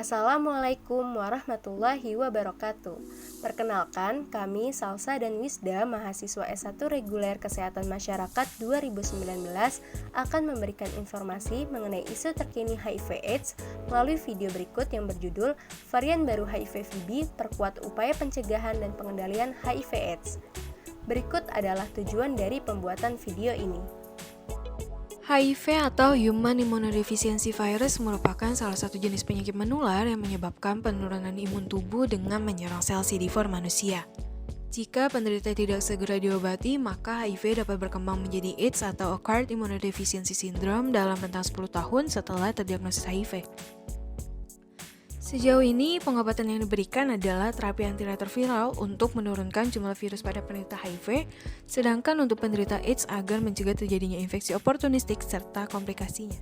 Assalamualaikum warahmatullahi wabarakatuh. Perkenalkan, kami Salsa dan Wisda, mahasiswa S1 Reguler Kesehatan Masyarakat 2019 akan memberikan informasi mengenai isu terkini HIV/AIDS melalui video berikut yang berjudul Varian Baru HIV/VB Perkuat Upaya Pencegahan dan Pengendalian HIV/AIDS. Berikut adalah tujuan dari pembuatan video ini. HIV atau Human Immunodeficiency Virus merupakan salah satu jenis penyakit menular yang menyebabkan penurunan imun tubuh dengan menyerang sel CD4 manusia. Jika penderita tidak segera diobati, maka HIV dapat berkembang menjadi AIDS atau Acquired Immunodeficiency Syndrome dalam rentang 10 tahun setelah terdiagnosis HIV. Sejauh ini, pengobatan yang diberikan adalah terapi antiretroviral untuk menurunkan jumlah virus pada penderita HIV, sedangkan untuk penderita AIDS agar mencegah terjadinya infeksi oportunistik serta komplikasinya.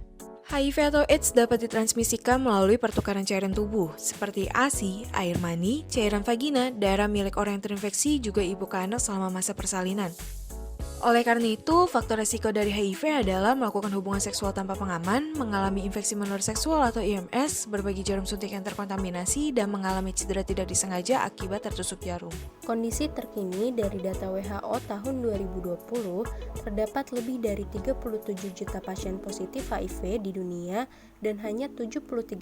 HIV atau AIDS dapat ditransmisikan melalui pertukaran cairan tubuh, seperti ASI, air mani, cairan vagina, darah milik orang yang terinfeksi, juga ibu ke anak selama masa persalinan. Oleh karena itu, faktor resiko dari HIV adalah melakukan hubungan seksual tanpa pengaman, mengalami infeksi menular seksual atau IMS, berbagi jarum suntik yang terkontaminasi, dan mengalami cedera tidak disengaja akibat tertusuk jarum. Kondisi terkini dari data WHO tahun 2020, terdapat lebih dari 37 juta pasien positif HIV di dunia dan hanya 73%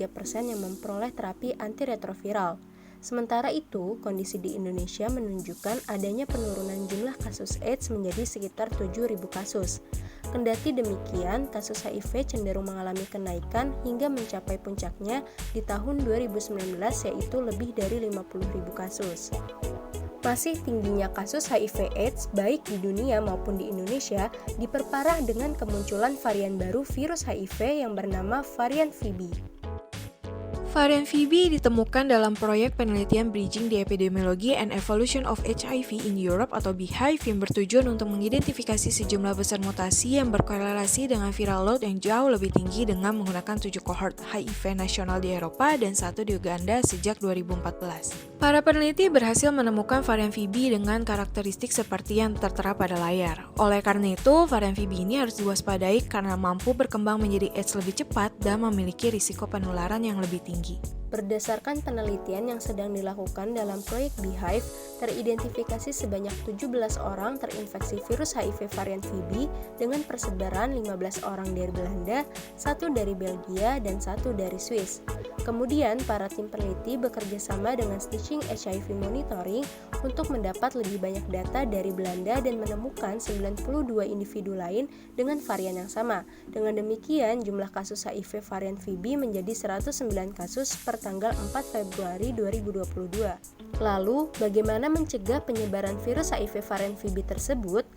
yang memperoleh terapi antiretroviral. Sementara itu, kondisi di Indonesia menunjukkan adanya penurunan jumlah kasus AIDS menjadi sekitar 7.000 kasus. Kendati demikian, kasus HIV cenderung mengalami kenaikan hingga mencapai puncaknya di tahun 2019 yaitu lebih dari 50.000 kasus. Masih tingginya kasus HIV/AIDS baik di dunia maupun di Indonesia diperparah dengan kemunculan varian baru virus HIV yang bernama varian VB. Varian VB ditemukan dalam proyek penelitian Bridging the Epidemiology and Evolution of HIV in Europe atau BEHIVE yang bertujuan untuk mengidentifikasi sejumlah besar mutasi yang berkorelasi dengan viral load yang jauh lebih tinggi dengan menggunakan 7 kohort HIV nasional di Eropa dan 1 di Uganda sejak 2014. Para peneliti berhasil menemukan varian VB dengan karakteristik seperti yang tertera pada layar. Oleh karena itu, varian VB ini harus diwaspadai karena mampu berkembang menjadi AIDS lebih cepat dan memiliki risiko penularan yang lebih tinggi. Berdasarkan penelitian yang sedang dilakukan dalam proyek BEHIVE, teridentifikasi sebanyak 17 orang terinfeksi virus HIV varian VB dengan persebaran 15 orang dari Belanda, 1 dari Belgia, dan 1 dari Swiss. Kemudian, para tim peneliti bekerja sama dengan Stitching HIV Monitoring untuk mendapat lebih banyak data dari Belanda dan menemukan 92 individu lain dengan varian yang sama. Dengan demikian, jumlah kasus HIV varian VB menjadi 109 kasus per tanggal 4 Februari 2022. Lalu, bagaimana mencegah penyebaran virus HIV varian VB tersebut?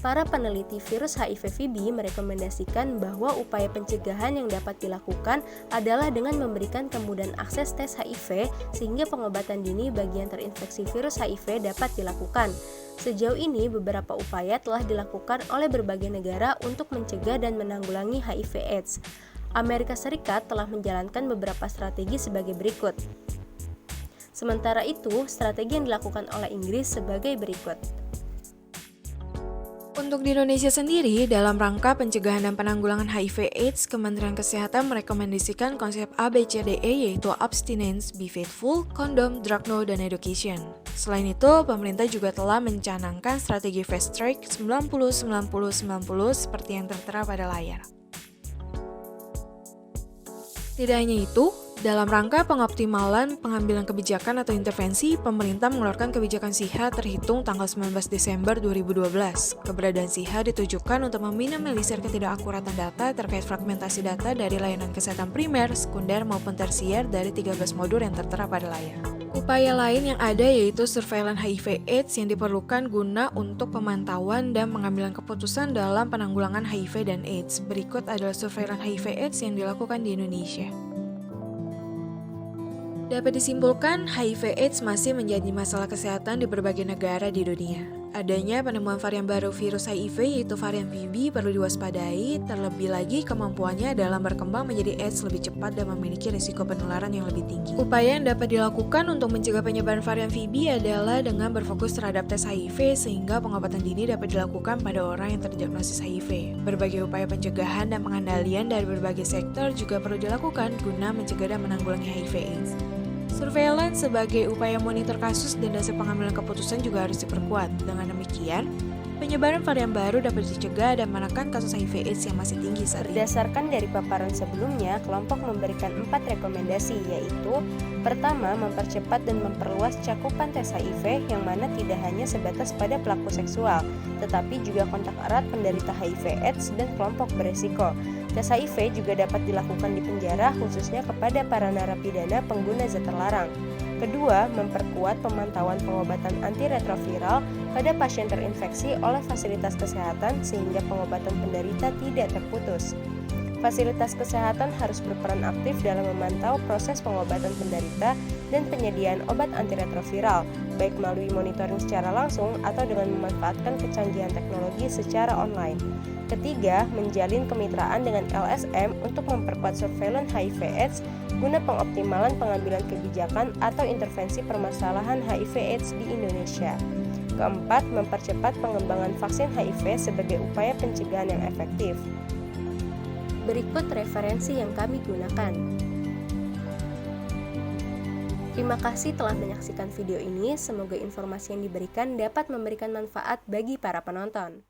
Para peneliti virus HIV/VB merekomendasikan bahwa upaya pencegahan yang dapat dilakukan adalah dengan memberikan kemudahan akses tes HIV sehingga pengobatan dini bagi yang terinfeksi virus HIV dapat dilakukan. Sejauh ini, beberapa upaya telah dilakukan oleh berbagai negara untuk mencegah dan menanggulangi HIV/AIDS. Amerika Serikat telah menjalankan beberapa strategi sebagai berikut. Sementara itu, strategi yang dilakukan oleh Inggris sebagai berikut. Untuk di Indonesia sendiri, dalam rangka pencegahan dan penanggulangan HIV/AIDS, Kementerian Kesehatan merekomendasikan konsep ABCDE yaitu Abstinence, Be Faithful, Condom, Drug No, dan Education. Selain itu, pemerintah juga telah mencanangkan strategi Fast Track 90-90-90 seperti yang tertera pada layar. Tidak hanya itu, dalam rangka pengoptimalan pengambilan kebijakan atau intervensi, pemerintah mengeluarkan kebijakan SIHA terhitung tanggal 19 Desember 2012. Keberadaan SIHA ditujukan untuk meminimalisir ketidakakuratan data terkait fragmentasi data dari layanan kesehatan primer, sekunder, maupun tersier dari 13 modul yang tertera pada layar. Upaya lain yang ada yaitu surveillance HIV/AIDS yang diperlukan guna untuk pemantauan dan pengambilan keputusan dalam penanggulangan HIV dan AIDS. Berikut adalah surveillance HIV/AIDS yang dilakukan di Indonesia. Dapat disimpulkan, HIV/AIDS masih menjadi masalah kesehatan di berbagai negara di dunia. Adanya penemuan varian baru virus HIV yaitu varian VB perlu diwaspadai, terlebih lagi kemampuannya dalam berkembang menjadi AIDS lebih cepat dan memiliki risiko penularan yang lebih tinggi. Upaya yang dapat dilakukan untuk mencegah penyebaran varian VB adalah dengan berfokus terhadap tes HIV sehingga pengobatan dini dapat dilakukan pada orang yang terdiagnosis HIV. Berbagai upaya pencegahan dan pengendalian dari berbagai sektor juga perlu dilakukan guna mencegah dan menanggulangi HIV/AIDS. Surveillance sebagai upaya monitor kasus dan dasar pengambilan keputusan juga harus diperkuat. Dengan demikian, penyebaran varian baru dapat dicegah dan menekan kasus HIV/AIDS yang masih tinggi saat ini. Berdasarkan dari paparan sebelumnya, kelompok memberikan 4 rekomendasi, yaitu pertama, mempercepat dan memperluas cakupan tes HIV yang mana tidak hanya sebatas pada pelaku seksual, tetapi juga kontak erat penderita HIV/AIDS dan kelompok beresiko. Tes HIV juga dapat dilakukan di penjara khususnya kepada para narapidana pengguna zat terlarang. Kedua, memperkuat pemantauan pengobatan antiretroviral pada pasien terinfeksi oleh fasilitas kesehatan sehingga pengobatan penderita tidak terputus. Fasilitas kesehatan harus berperan aktif dalam memantau proses pengobatan penderita dan penyediaan obat antiretroviral, baik melalui monitoring secara langsung atau dengan memanfaatkan kecanggihan teknologi secara online. Ketiga, menjalin kemitraan dengan LSM untuk memperkuat surveillance HIV/AIDS guna pengoptimalan pengambilan kebijakan atau intervensi permasalahan HIV/AIDS di Indonesia. Keempat, mempercepat pengembangan vaksin HIV sebagai upaya pencegahan yang efektif. Berikut referensi yang kami gunakan. Terima kasih telah menyaksikan video ini. Semoga informasi yang diberikan dapat memberikan manfaat bagi para penonton.